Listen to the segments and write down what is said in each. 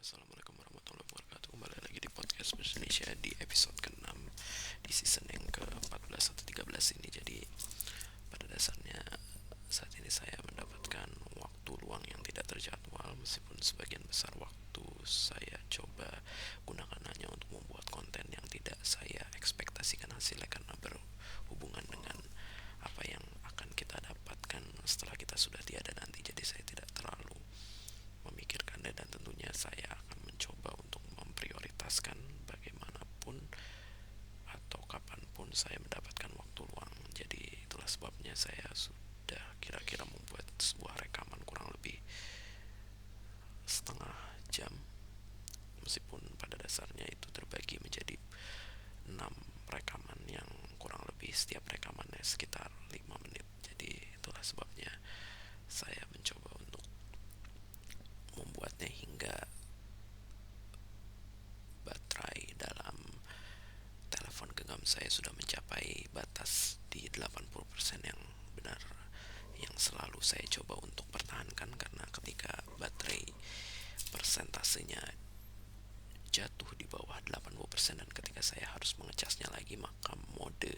Assalamualaikum warahmatullahi wabarakatuh. Kembali lagi di podcast Bahasa Indonesia di episode ke-6 di season yang ke-14 atau 13 ini. Jadi pada dasarnya saat ini saya mendapatkan waktu luang yang tidak terjadwal, meskipun sebagian besar waktu saya coba gunakan hanya untuk membuat konten yang tidak saya ekspektasikan hasilnya, karena berhubungan dengan apa yang akan kita dapatkan setelah kita sudah tiada nanti. Jadi saya tidak terlalu memikirkannya, dan tentunya saya akan mencoba untuk memprioritaskan bagaimanapun atau kapanpun saya mendapatkan waktu luang. Jadi itulah sebabnya saya sudah kira-kira membuat sebuah rekaman kurang lebih setengah jam, meskipun pada dasarnya itu terbagi menjadi 6 rekaman yang kurang lebih setiap rekamannya sekitar 5 menit. Jadi itulah sebabnya saya mencoba untuk membuatnya hingga baterai dalam telepon genggam saya sudah mencapai batas di 80% yang benar, yang selalu saya coba untuk pertahankan. Karena ketika baterai persentasenya jatuh di bawah 80% dan ketika saya harus mengecasnya lagi, maka mode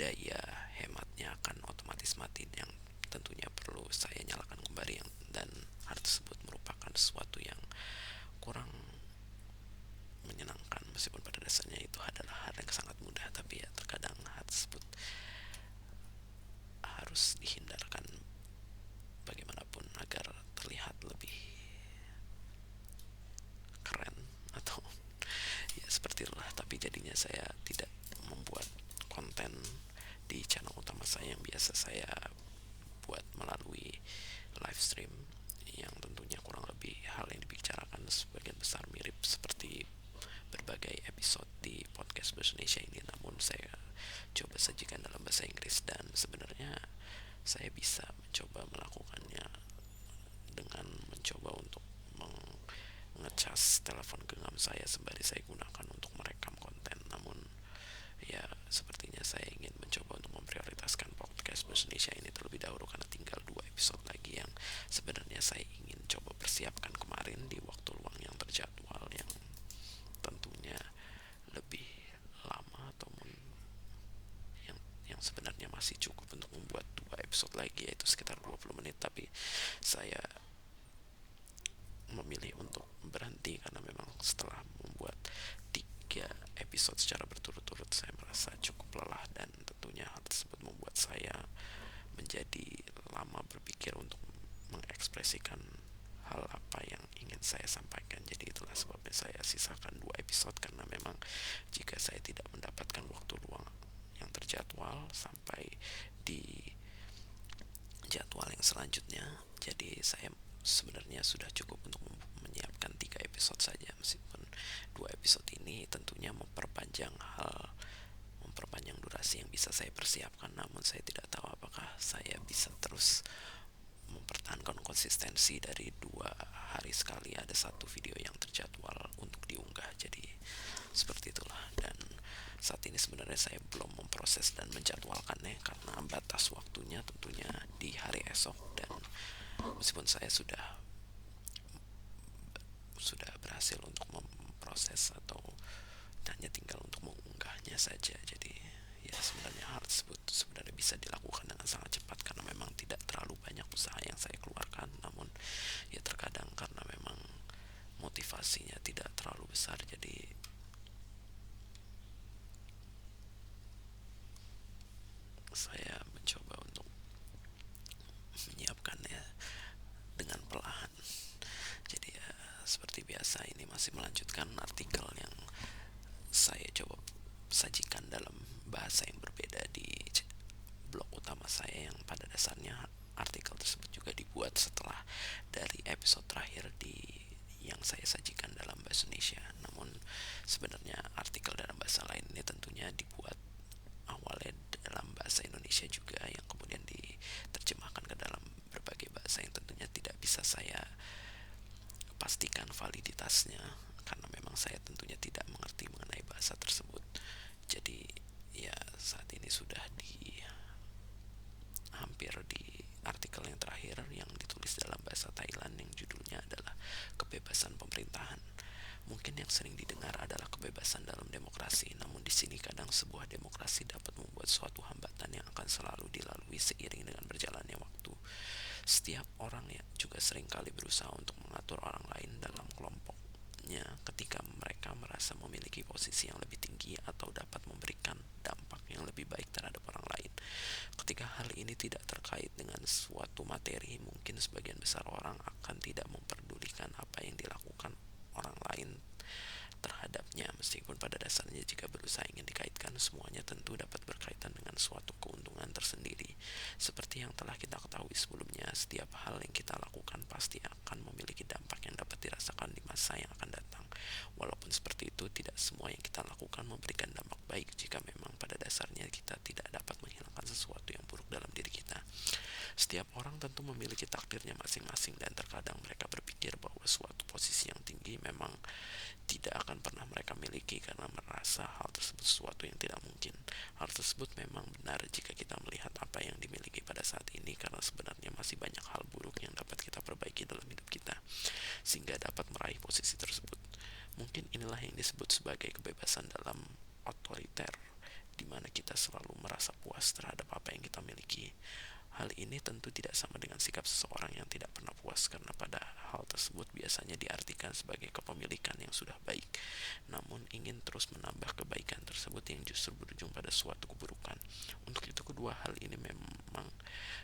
daya hematnya akan otomatis mati, yang tentunya perlu saya nyalakan kembali, dan hal tersebut merupakan sesuatu yang kurang menyenangkan. Meskipun pada dasarnya itu adalah hal yang sangat mudah, tapi ya terkadang hal tersebut harus dihindarkan bagaimanapun agar terlihat lebih keren atau ya seperti itulah. Tapi jadinya saya tidak membuat konten di channel utama saya yang biasa saya buat melalui live stream, yang tentunya kurang lebih hal yang dibicarakan sebagian besar mirip seperti berbagai episode di podcast Bahasa Indonesia ini, namun saya coba sajikan dalam bahasa Inggris. Dan sebenarnya saya bisa mencoba melakukannya dengan mencoba untuk mengecas telepon genggam saya sembari saya gunakan untuk merekam konten. Namun ya sepertinya saya ingin mencoba untuk memprioritaskan podcast Bahasa Indonesia ini terlebih dahulu, karena tinggal 2 episode lagi yang sebenarnya saya ingin coba persiapkan kemarin di waktu luang yang terjadwal, yang tentunya lebih lama, atau yang sebenarnya masih cukup untuk membuat 2 episode lagi, yaitu sekitar 20 menit. Tapi saya memilih untuk berhenti karena memang setelah membuat 3 episode secara berturut-turut saya merasa cukup lelah, dan tentunya hal tersebut membuat saya menjadi lama berpikir untuk mengekspresikan hal apa yang ingin saya sampaikan. Jadi itulah sebabnya saya sisakan 2 episode, karena memang jika saya tidak mendapatkan waktu luang yang terjadwal sampai di jadwal yang selanjutnya, jadi saya sebenarnya sudah cukup untuk menyiapkan 3 episode saja. Meskipun 2 episode ini tentunya memperpanjang durasi yang bisa saya persiapkan, namun saya tidak tahu apakah saya bisa terus mempertahankan konsistensi dari 2 hari sekali ada satu video yang terjadwal untuk diunggah. Jadi seperti itulah. Dan saat ini sebenarnya saya belum memproses dan menjadwalkannya karena batas waktunya tentunya di hari esok. Dan meskipun saya sudah berhasil untuk memproses, atau hanya tinggal untuk mengunggahnya saja. Jadi ya sebenarnya hal tersebut sebenarnya bisa dilakukan dengan sangat cepat, karena memang tidak terlalu banyak usaha yang saya keluarkan. Namun ya terkadang karena memang motivasinya tidak terlalu besar, jadi saya mencoba untuk menyiapkannya dengan perlahan. Jadi ya seperti biasa, ini masih melanjutkan artikel yang saya coba sajikan dalam bahasa yang berbeda di blog utama saya, yang pada dasarnya artikel tersebut juga dibuat setelah dari episode terakhir yang saya sajikan dalam bahasa Indonesia. Namun sebenarnya artikel dalam bahasa lain ini tentunya dibuat awalnya dalam bahasa Indonesia juga, yang kemudian diterjemahkan ke dalam berbagai bahasa yang tentunya tidak bisa saya pastikan validitasnya, karena memang saya tentunya tidak mengerti mengenai bahasa tersebut. Jadi ya saat ini sudah hampir di artikel yang terakhir yang ditulis dalam bahasa Thailand, yang judulnya adalah kebebasan pemerintahan. Mungkin yang sering didengar adalah kebebasan dalam demokrasi, namun di sini kadang sebuah demokrasi dapat membuat suatu hambatan yang akan selalu dilalui seiring dengan berjalannya waktu. Setiap orang ya juga seringkali berusaha untuk mengatur orang lain dalam kelompoknya ketika mereka merasa memiliki posisi yang lebih tinggi atau dapat memberikan dampak yang lebih baik terhadap orang lain. Ketika hal ini tidak terkait dengan suatu materi, mungkin sebagian besar orang akan tidak memperdulikan apa yang dilakukan orang lain terhadapnya, meskipun pada dasarnya jika berusaha ingin dikaitkan, semuanya tentu dapat berkaitan dengan suatu keuntungan tersendiri. Seperti yang telah kita ketahui sebelumnya, setiap hal yang kita lakukan pasti akan memiliki dampak yang dapat dirasakan di masa yang akan datang. Walaupun seperti itu, tidak semua yang kita lakukan memberikan dampak baik jika memang pada dasarnya kita tidak dapat menghilangkan sesuatu yang buruk dalam diri kita. Setiap orang tentu memiliki takdirnya masing-masing, dan terkadang mereka berpikir bahwa suatu posisi yang tinggi memang tidak akan pernah mereka miliki karena merasa hal tersebut sesuatu yang tidak mungkin. Hal tersebut memang benar jika kita melihat apa yang dimiliki pada saat ini, karena sebenarnya masih banyak hal buruk yang dapat kita perbaiki dalam hidup kita sehingga dapat meraih posisi tersebut. Mungkin inilah yang disebut sebagai kebebasan dalam otoriter, di mana kita selalu merasa puas terhadap apa yang kita miliki. Hal ini tentu tidak sama dengan sikap seseorang yang tidak pernah puas, karena pada hal tersebut biasanya diartikan sebagai kepemilikan yang sudah baik, namun ingin terus menambah kebaikan tersebut yang justru berujung pada suatu keburukan. Untuk itu kedua hal ini memang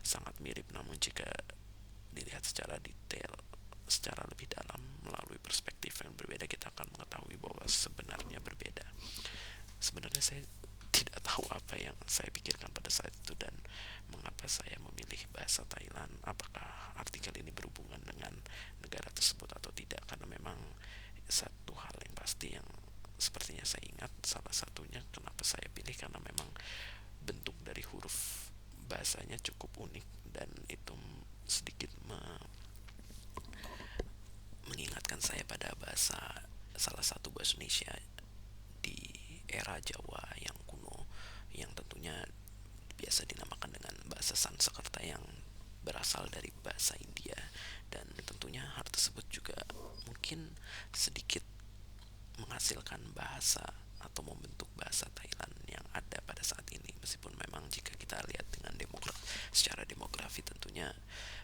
sangat mirip, namun jika dilihat secara detail, secara lebih dalam, melalui perspektif yang berbeda, kita akan mengetahui bahwa sebenarnya berbeda. Sebenarnya saya tidak tahu apa yang saya pikirkan pada saat itu dan mengapa saya memilih bahasa Thailand. Apakah artikel ini berhubungan dengan negara tersebut atau tidak, karena memang satu hal yang pasti yang sepertinya saya ingat, salah satunya kenapa saya pilih karena memang bentuk dari huruf bahasanya cukup unik, dan itu sedikit mengingatkan saya pada bahasa, salah satu bahasa Indonesia di era Jawa yang kuno, yang tentunya biasa dinamakan dengan bahasa Sanskerta, yang berasal dari bahasa India. Dan tentunya hal tersebut juga mungkin sedikit menghasilkan bahasa atau membentuk bahasa Thailand yang ada pada saat ini. Meskipun memang jika kita lihat dengan secara demografi, tentunya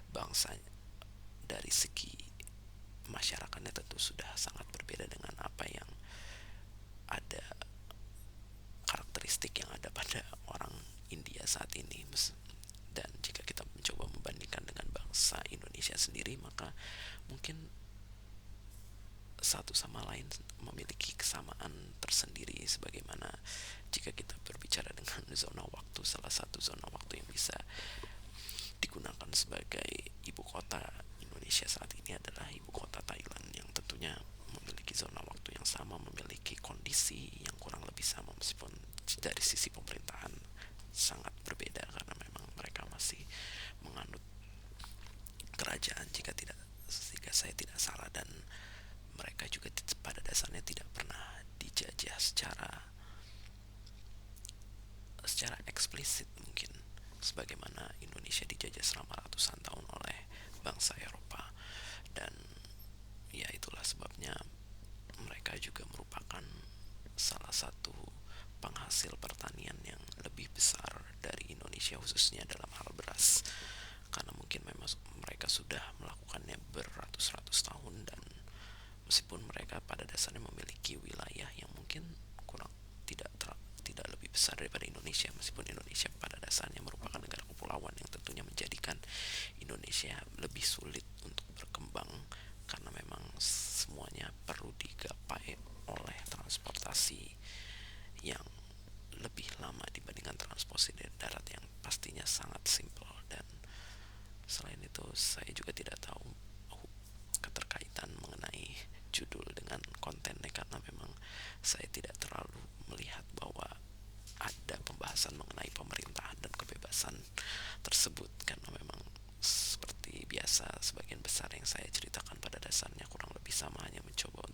bangsa dari segi masyarakatnya tentu sudah sangat berbeda dengan apa yang ada, karakteristik yang ada pada orang India saat ini. Dan jika kita mencoba membandingkan dengan bangsa Indonesia sendiri, maka mungkin satu sama lain memiliki kesamaan tersendiri, sebagaimana jika kita berbicara dengan zona waktu, salah satu zona waktu yang bisa digunakan sebagai ibu kota Indonesia saat ini adalah ibu kota Thailand, yang tentunya memiliki zona waktu yang sama, memiliki kondisi yang kurang lebih sama, meskipun dari sisi pemerintahan sangat berbeda, karena memang mereka masih menganut kerajaan jika saya tidak salah, dan mereka juga pada dasarnya tidak pernah dijajah secara eksplisit, mungkin sebagaimana Indonesia dijajah selama ratusan tahun oleh bangsa Eropa. Dan ya itulah sebabnya mereka juga merupakan salah satu penghasil pertanian yang lebih besar dari Indonesia, khususnya dalam hal beras, karena mungkin memang mereka sudah melakukannya beratus-ratus tahun. Dan meskipun mereka pada dasarnya memiliki wilayah yang mungkin kurang tidak lebih besar daripada Indonesia, meskipun Indonesia pada dasarnya merupakan negara kepulauan, yang tentunya menjadikan Indonesia lebih sulit untuk berkembang, karena memang semuanya perlu digapai oleh transportasi yang lebih lama dibandingkan transportasi darat yang pastinya sangat simpel. Dan selain itu, saya juga tidak tahu keterkaitan mengenai judul dengan kontennya, karena memang saya tidak terlalu melihat bahwa ada pembahasan mengenai pemerintahan dan kebebasan tersebut, karena memang seperti biasa sebagian besar yang saya ceritakan pada dasarnya kurang lebih sama, hanya mencoba